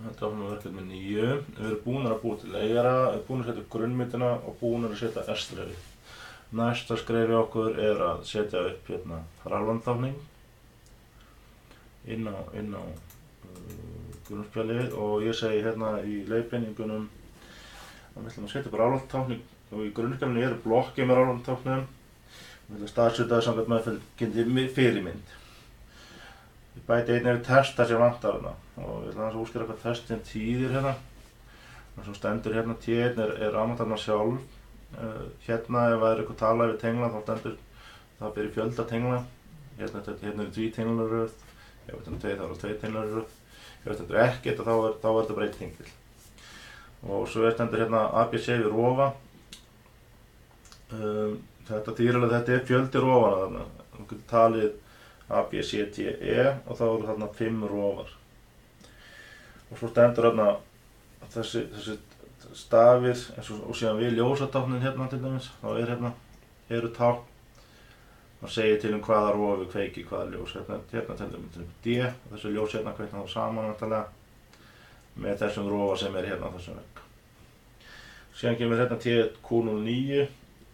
Þetta var verkefni 9. Við erum búin að búa til layera, við erum búin að setja grunnmyndina og búin að setja S-þrefið. Næsta skref hjá okkur er að setja upp hérna raflandafning inn á grunnspjalið og ég segi hérna í leiðbeiningunum að við ætlum að setja upp raflandafning og í grunnspjalinu eru blokkið með raflandafnum. Við ætlum að staðsetja það samkvæmt meðfylgjandi fyrirmynd. Ég bæti einnig við testa sem vantar hérna og ég ætla að útskýra hvað testin þýðir hérna. Það sem stendur hérna T1 er rafmagnsstefnan sjálf. Hérna ef það er eitthvað tala yfir tengla þá stendur það fyrir fjölda tengla. Hérna eru 3 tenglar í röð. Ef þetta er 2 þá eru 2 tenglar í röð. Ef þetta er ekkert þá er þetta bara 1 tengil. Og svo stendur hérna ABC við rofa. Þetta þýðir að þetta er fjöldi rofana þarna. Þú getur talið A, B, C, D, E og þá eru þarna 5 rofar. Og svo stendur þarna þessi stafir og síðan við ljósatáknin hérna til dæmis. Þá eru tákn. Það segir til hvaða rofi kveiki hvaða ljós. Hérna til dæmis D og þessi ljós hérna kveikna þá saman náttúrulega með þessum rofa sem er hérna á þessum vegg. Síðan kemur hérna T1Q09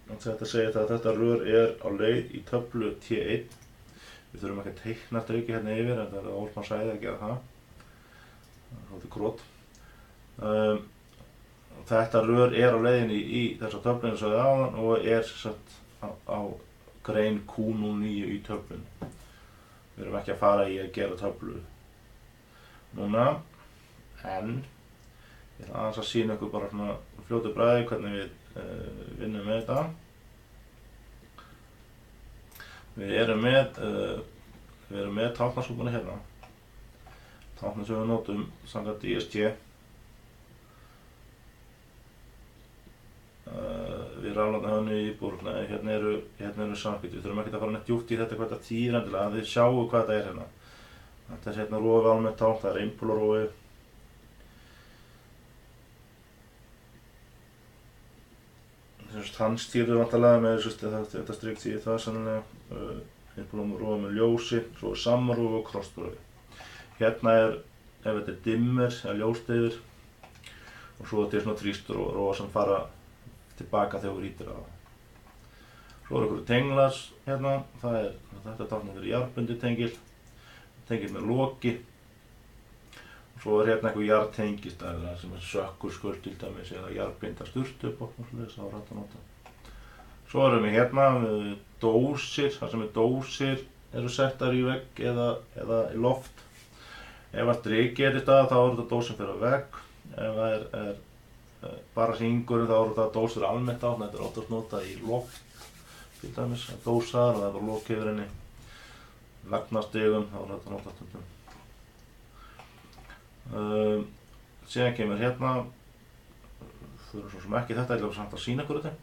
og þetta segir það að þetta rör er á leið í töflu T1. Við þurfum ekki að teikna striki hérna yfir en það er Ólfsmann sæði að gera það. Það er svolítið krót. Þetta rör er á leiðinni í þessa töflu eins og það áðan og er sett á grein Q09 í töflunni. Við erum ekki að fara í að gera töflu núna, en ég ætla aðeins að sýna ykkur bara svona fljótu bragði hvernig við vinnum með þetta. Við erum með táknasúpuna hérna. Táknin sem við notum samkvæmt IST. Við raflanda höfnu í íbúðuna. Hérna eru samskipt. Við þurfum ekki að fara neitt djúpt í þetta hvað þetta þýðir endilega. Þið sjáu hvað þetta er hérna. Þetta er hérna rofi almennt tákn, það er einpólarofi. Hann stýrir vantarlega með þetta strik þýðir það sannlega. Einpólarofi með ljósi, svo er samrofi og krossrofi. Hérna ef þetta er dimmer eða ljósdeyfir og svo þetta er svona þrýsturofa sem fara tilbaka þegar þú ýtir á það. Svo eru einhverju tenglar hérna, þetta táknar fyrir jarðbundið tengil með loki. Og svo er hérna einhver jarðtengistæðla sem er sökkurskuld til dæmis eða jarðbinda sturtup og svoleiðis, það var hægt að nota. Svo erum við hérna dósir, þar sem dósir eru settar í vegg eða í loft. Ef að striki er í stað þá er þetta dós sem fer á vegg. Ef það er bara hringur þá er þetta dósir almennt á, þetta er oftast notað í loft til dæmis, dósar og það er bara loki yfir henni. Vegnastigum, þá er þetta notað stundum. Síðan kemur hérna, fyrir svo sem ekki þetta, ég ætla samt að sýna ykkur þetta.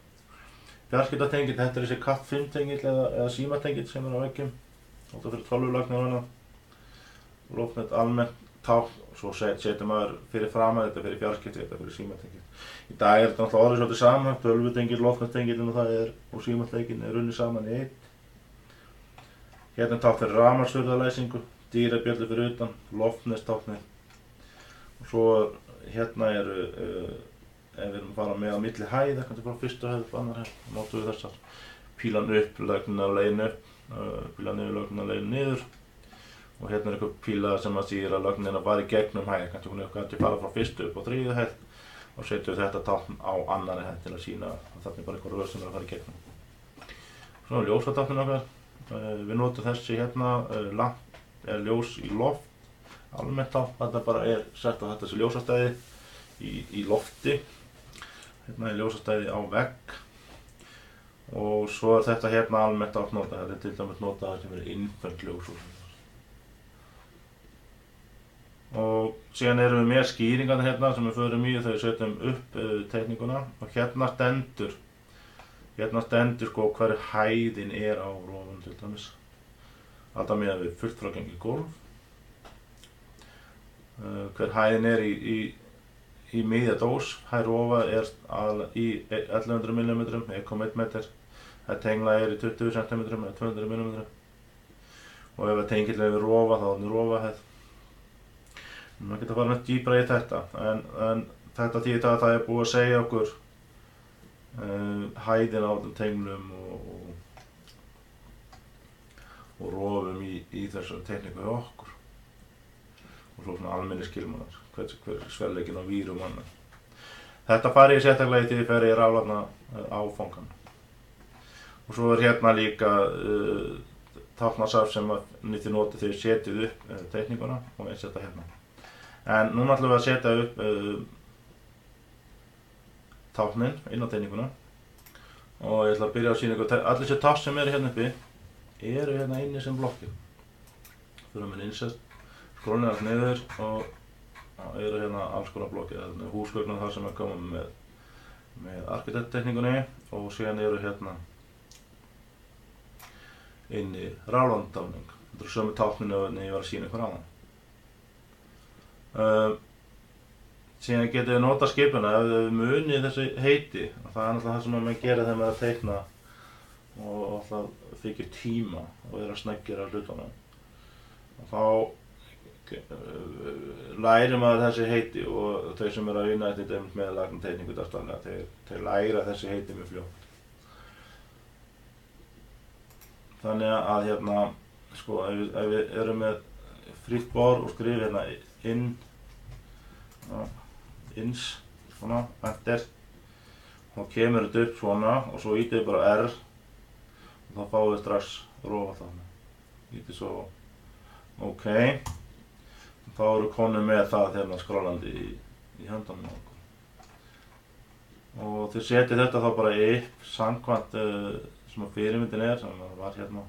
Fjarskiptatengill, þetta er þessi Cat5 tengill eða símatengill sem er á veggjum. Þetta fyrir tölvulagnir og annað. Loftnet almennt tákn, svo setjum maður fyrir framan þetta fyrir fjarskipti, þetta fyrir símatengill. Í dag er þetta náttúrulega orðið svolítið saman, tölvutengill, loftnettengillinn og símatengillinn er runnið saman í einn. Hérna er tákn fyrir rafmagnsfurðalæsingu, dýrabjöllu fyrir utan, loftnettáknið. Og svo hérna eru, ef við erum að fara með á milli hæð, kannski frá fyrstu hæð upp annar hæð, þá notum við þessar pílan upp, lögnin á leiðin upp, pílan niður, lögnin á leiðin niður. Og hérna er einhver píla sem að stýra að lögnin að fara í gegnum hæð, kannski hún kannski fara frá fyrstu upp á þriðju hæð og setjum við þetta tákn á annarri hæð til að sýna að þarna er bara einhver rör sem er að fara í gegnum. Svona er ljósatáknin okkar. Við notum þessi hérna, ljós í loft, almennt tákn, þetta bara er sett á þetta sem ljósastæði í lofti. Hérna er ljósastæði á vegg. Og svo er þetta hérna almennt tákn notað, þetta er til dæmis notað sem er innföll ljós. Og síðan erum við með skýringarna hérna sem við förum í þegar við setjum upp teikninguna og hérna stendur sko hver hæðin er á rofunum til dæmis. Alltaf miðað við fullt frágengið gólf. Hver hæðin er í miðja dós, hæð rofa er í 1100 mm, 1,1 metr. Það tengla er í 20 cm eða 200 mm. Og ef það tengill er við rofa þá er það rofahæð. Maður getur að fara með dýpra í þetta, en þetta þýðir að það búið að segja okkur hæðina á þeim tenglum og rofum í þessari tekníku hjá okkur. Og svo svona almennir skilmálar, hver sverleikinn á vírum og annað. Þetta fari ég sérstaklega til ég fer í raflagna áfangan. Og svo hérna líka táknasafn sem nýtti notið þegar setið upp teikninguna og eins þetta hérna. En núna ætlum við að setja upp táknin inn á teikninguna og ég ætla að byrja að sýna ykkur allir þessi tákn sem eru hérna uppi eru hérna inni sem blokkir. Fyrir með insert, skrollum hérna niður og eru hérna alls konar blokkir. Þetta er húsgögnin þar sem er komið með arkitektteikningunni og síðan eru hérna inni raflagnatákning. Þetta eru sömu tákninu en ég var að sýna ykkur áðan. Síðan getið við notað skipuna ef þið munið þessi heiti. Það er náttúrulega það sem maður gerir þegar maður er að teikna og alltaf þykir tíma og vera sneggir af hlutunum. Þá lærir maður þessi heiti og þau sem eru að vinna þetta með lagnateikningu dagstaglega, þeir læra þessi heiti mjög fljótt. Þannig að hérna, sko, ef við erum með frítt borð og skrifum hérna inn, ins, svona, enter, þá kemur þetta upp svona og svo ítið bara R og þá fáum við strax rofa þarna. Ítið svo OK, þá eru konur með það hérna skrollandi í höndunum á okkur. Og þið setjið þetta þá bara upp samkvæmt sem að fyrirmyndin sem var hérna.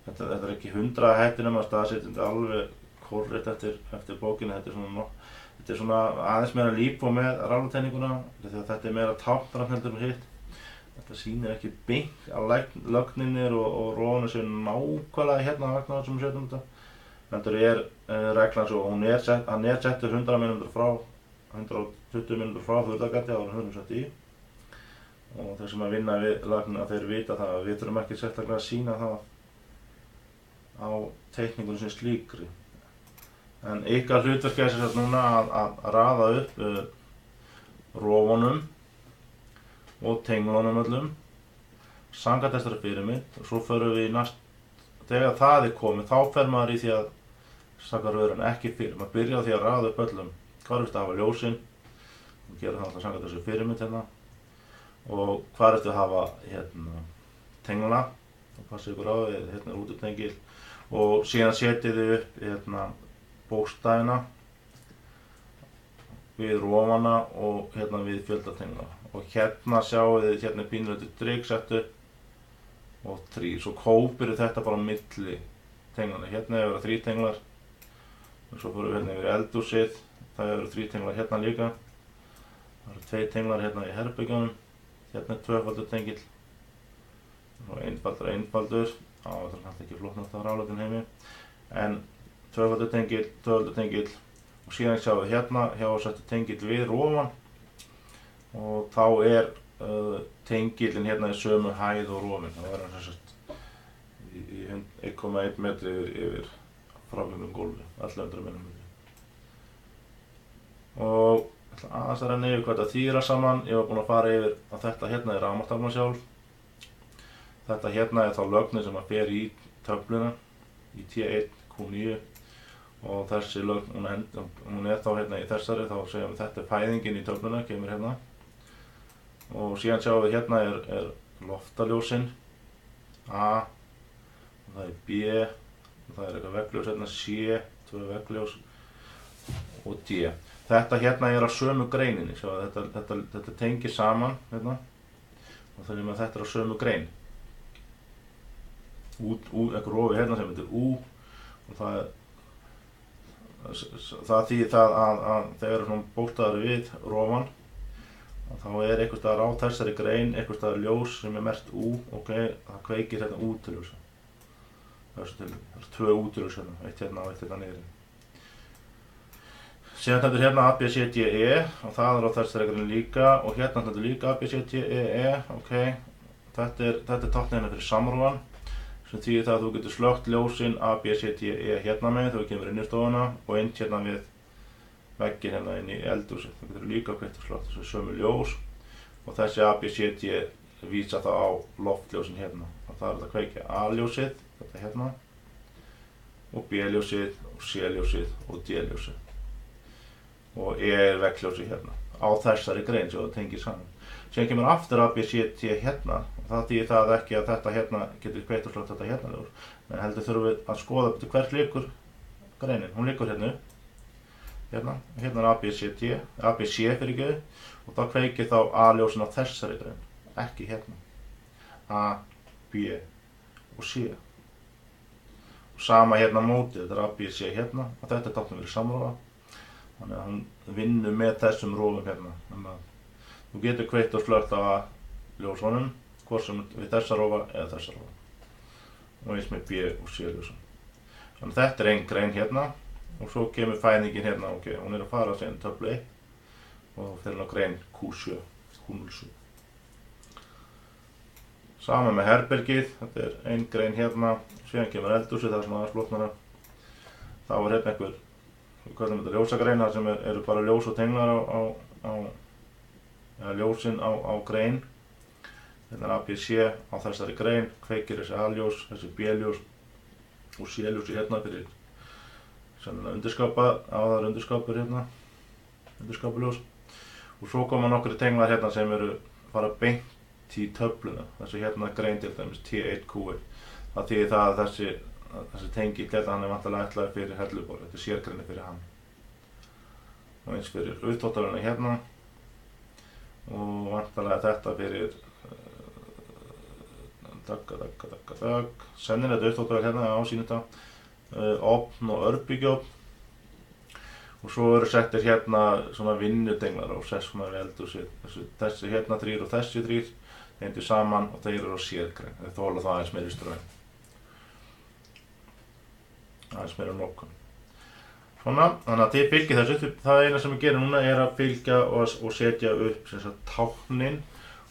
Þetta er ekki 100 hættir nema staðsetjandi alveg korrekt eftir bókinu. Þetta er svona aðeins meira líf og með raflagnateininguna þegar þetta er meira táknrænt heldur en hitt. Þetta sýnir ekki beint að lögninir og rófinu séu nákvæmlega hérna vegna þessum við setjum þetta. Heldur reglan svo, hann er settur 100 mm frá 120 mm frá þurrðagati áður en höfum sett í. Og þeir sem að vinna við lögnina þeir vita það að við þurfum ekki sérstaklega að sýna það á teikningunum sem slíkri. En ykkar hlutverk er sem sagt núna að raða upp rofunum og tenglunum öllum samkvæmt þessari fyrirmynd og svo förum við í þegar það er komið þá fer maður í því að saka röðurinn ekki fyrir. Maður byrjar á því að raða upp öllum hvar ertu að hafa ljósin og gera það alltaf samkvæmt þessari fyrirmynd hérna og hvar ertu að hafa hérna tengluna og passa ykkur á hérna er útutengil og síðan setjið þið upp hérna bókstafina við rófana og hérna við fjöldatengla og hérna sjáu þið hérna pínulítið drygg sett upp og 3 svo kópir þetta bara á milli tenglana. Hérna hefur verið 3 tenglar og svo fyrir við hérna yfir eldhúsið, það hefur verið 3 tenglar hérna líka. Það eru 2 tenglar hérna í herbergjunum, hérna er 2-faldur tengill og einfaldur, það er kannski ekki flóknast að raflagnin heimi en 2-faldur tengill, 2-faldur tengill og síðan sjáum við hérna hjá settur tengill við rófan og þá er tengillinn hérna í sömu hæð og rófinn. Það er hann sem í 1,1 metri yfir frágöngum gólfi, 1100 mm. Og ég ætla aðeins að renna yfir hvað þetta þýðir saman. Ég var búinn að fara yfir að þetta hérna er rafmagnstaflan sjálf. Þetta hérna er þá lögnin sem að fer í töfluna í T1 Q9 og þessi lögn, hún er þá hérna í þessari, þá segjum við þetta er fæðingin í töfluna, kemur hérna. Og síðan sjáum við hérna er loftaljósin A og það er B og það er eitthvað veggljós hérna C, 2 veggljós og D. Þetta hérna er á sömu greininni, sjáu þetta tengir saman hérna og þannig að þetta er á sömu grein. Eitthvað rofi hérna sem heitir U og það þýðir það að þegar svona bókstafur við rofan þá er einhvers staðar á þessari grein einhvers staðar ljós sem er merkt U og það kveikir hérna útiljósa. Það eru 2 útiljós hérna, eitt hérna og eitt hérna niðri. Síðan stendur hérna A, B, C, D, E og það er á þessari grein líka og hérna stendur líka A, B, C, D, E, ok. Þetta er táknin hérna fyrir samrofan sem þýðir það að þú getur slökkt ljósin A, B, C, D, E hérna með þegar þú kemur inn í stofuna og eins hérna við vegginn hérna inn í eldhúsið. Þú getur líka kveikt og slökkt þessu sömu ljós og þessi ABCD vísa þá á loftljósin hérna. Og það þetta að kveikja A-ljósið, þetta hérna, og B-ljósið, og C-ljósið og D-ljósið. Og veggljósið hérna, á þessari grein sem það tengir saman. Síðan kemur aftur ABCD hérna, og það þýðir það ekki að þetta hérna getur kveikt og slökkt þetta hérna ljós. En heldur þurfum við að skoða betur hvert liggur greinin. Hún liggur hérna upp. Hérna er ABC fyrirgefðu, og þá kveikir þá A-ljósin á þessari grein, ekki hérna. A, B og C. Og sama hérna mótið, þetta er ABC hérna, og þetta er táknum verið samrófa. Þannig að hún vinnur með þessum rófum hérna. Þannig að þú getur kveikt og slökkt á ljósunum, hvort sem við þessa rófa eða þessa rófa. Og eins með B og C ljósum. Þannig að þetta er ein grein hérna. Og svo kemur fæðingin hérna, ok, hún er að fara síðan töflu 1 og þá fer hún á grein Q7, Q07. Sama með herbergið, þetta er ein grein hérna, síðan kemur eldhúsið, það sem aðeins blotnara. Þá er hérna einhver, við kallum þetta ljósagrein, það sem eru bara ljós og tenglar eða ljósin á grein. Hérna er ABC á þessari grein, kveikir þessi A-ljós, þessi B-ljós og C-ljósi hérna fyrir sennilega aðrar undirskápur hérna, undirskápuljós. Og svo koma nokkri tenglar hérna sem eru fara beint í töfluna. Þessi hérna grein til dæmis T1Q1. Það þýðir það að þessi tengill hérna, hann er vantarlega ætlaður fyrir hellubor. Þetta er sérgreini fyrir hann. Og eins fyrir uppþvottavélina hérna. Og vantarlega þetta fyrir sennilega uppþvottavél hérna á sínum ofn og örbylgjuofn. Og svo eru settir hérna svona vinnutenglar og sessumar við eldhúsið. Þessi hérna 3 og þessi 3 tengdir saman og þeir eru á sérgrein. Þeir þola það aðeins meiri straum. Aðeins meiri notkun. Svona, þannig að þið fylgið þessu. Það eina sem við gerum núna er að fylgja og setja upp táknin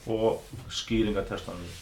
og skýringartestanum.